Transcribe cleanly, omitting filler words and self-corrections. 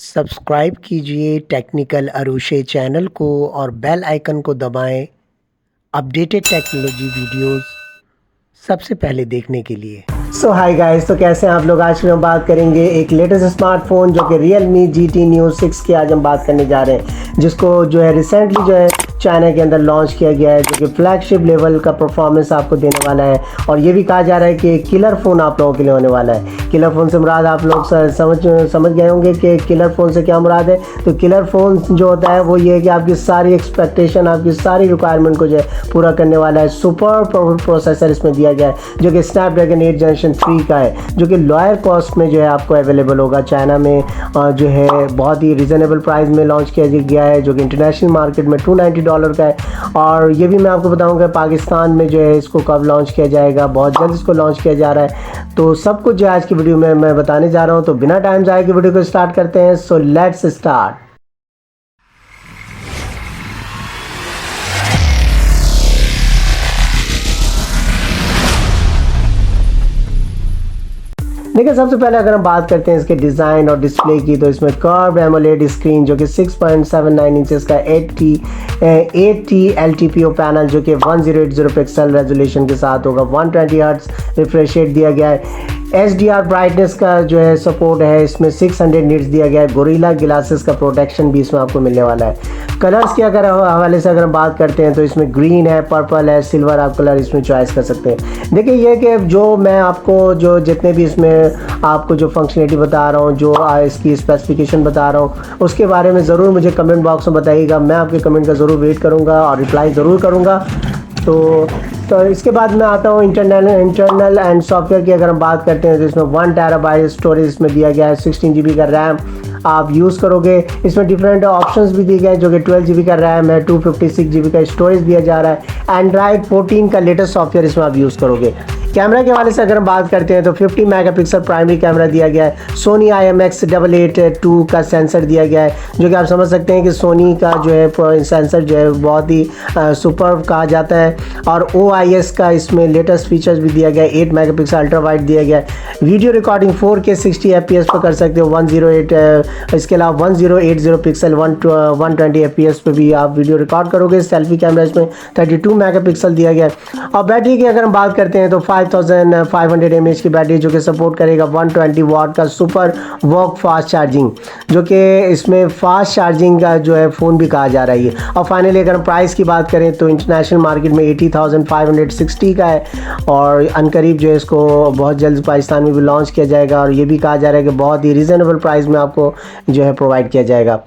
Subscribe कीजिए technical Arushe channel को और बेल आइकन को दबाएं अपडेटेड टेक्नोलॉजी वीडियोस सबसे पहले देखने के लिए। सो हाय गाइस, तो कैसे हैं आप लोग। आज हम बात करेंगे एक लेटेस्ट स्मार्टफोन जो कि Realme GT Neo 6 की आज हम बात करने जा रहे हैं, जिसको जो है रिसेंटली जो है चाइना के अंदर लॉन्च किया गया है, जो कि फ्लैगशिप लेवल का परफॉर्मेंस आपको देने वाला है। और ये भी कहा जा रहा है कि किलर फ़ोन आप लोगों के लिए होने वाला है। किलर फ़ोन से मुराद आप लोग समझ गए होंगे कि किलर फ़ोन से क्या मुराद है। तो किलर फ़ोन जो होता है वो ये है कि आपकी सारी एक्सपेक्टेशन, आपकी सारी रिक्वायरमेंट को जो है पूरा करने वाला है। सुपर प्रोसेसर इसमें दिया गया है जो कि स्नैपड्रैगन 8 जनरेशन 3 का है, जो कि लोअर कॉस्ट में जो है आपको अवेलेबल होगा चाइना में। जो है बहुत ही रिजनेबल प्राइस में लॉन्च किया गया है, जो कि इंटरनेशनल मार्केट में $290 का है। और ये भी मैं आपको बताऊंगा पाकिस्तान में जो है इसको कब लॉन्च किया जाएगा। बहुत जल्द इसको लॉन्च किया जा रहा है। तो सब कुछ जो आज की वीडियो में मैं बताने जा रहा हूँ। तो बिना टाइम जाए की वीडियो को स्टार्ट करते हैं। So let's start. देखिए, सबसे पहले अगर हम बात करते हैं इसके डिज़ाइन और डिस्प्ले की, तो इसमें कर्व्ड एमोलेड स्क्रीन जो कि 6.79 इंचेस का 8T LTPO पैनल जो कि 1080 पिक्सल रेजोल्यूशन के साथ होगा। 120 हर्ट्ज रिफ्रेश रेट दिया गया है। HDR ब्राइटनेस का जो है सपोर्ट है। इसमें 600 निट्स दिया गया है। गोरिल्ला ग्लासेस का प्रोटेक्शन भी इसमें आपको मिलने वाला है। कलर्स के अगर हवाले से अगर हम बात करते हैं तो इसमें ग्रीन है, पर्पल है, सिल्वर आप कलर इसमें चॉइस कर सकते हैं। देखिए, ये कि जो मैं आपको जो जितने भी इसमें आपको जो फंक्शनलिटी बता रहा हूँ, जो इसकी स्पेसिफिकेशन बता रहा हूँ, उसके बारे में ज़रूर मुझे कमेंट बॉक्स में बताइएगा। मैं आपके कमेंट का ज़रूर वेट करूँगा और रिप्लाई ज़रूर करूँगा। तो इसके बाद मैं आता हूँ इंटरनल एंड सॉफ्टवेयर की अगर हम बात करते हैं तो इसमें 1 TB स्टोरेज इसमें दिया गया है। 16 GB का रैम आप यूज़ करोगे। इसमें डिफरेंट ऑप्शंस भी दिए गए हैं, जो कि 12 GB का रैम है, 256 GB का स्टोरेज दिया जा रहा है। एंड्रॉयड 14 का लेटेस्ट सॉफ्टवेयर इसमें आप यूज़ करोगे। कैमरा के हवाले से अगर हम बात करते हैं तो 50 मेगापिक्सल प्राइमरी कैमरा दिया गया है। सोनी IMX882 का सेंसर दिया गया है, जो कि आप समझ सकते हैं कि सोनी का जो है सेंसर जो है बहुत ही सुपर कहा जाता है। और OIS का इसमें लेटेस्ट फीचर्स भी दिया गया है। 8 मेगापिक्सल अल्ट्रा वाइड दिया गया है। वीडियो रिकॉर्डिंग 4K 60 FPS पर कर सकते हो। 108 इसके अलावा 1080 पिक्सल 120 FPS पे भी आप वीडियो रिकॉर्ड करोगे। सेल्फी कैमरा इसमें 32 मेगापिक्सल दिया गया है। और बैटरी की अगर हम बात करते हैं तो 5500 mAh की बैटरी जो कि सपोर्ट करेगा 120 वाट का सुपर वर्क फास्ट चार्जिंग, जो कि इसमें फास्ट चार्जिंग का जो है फ़ोन भी कहा जा रहा है। और फाइनली अगर हम प्राइस की बात करें तो इंटरनेशनल मार्केट में 80,560 का है। और अनकरीब जो है इसको बहुत जल्द पाकिस्तान में भी लॉन्च किया जाएगा। और ये भी कहा जा रहा है कि बहुत ही रीज़नेबल प्राइस में आपको जो है प्रोवाइड किया जाएगा।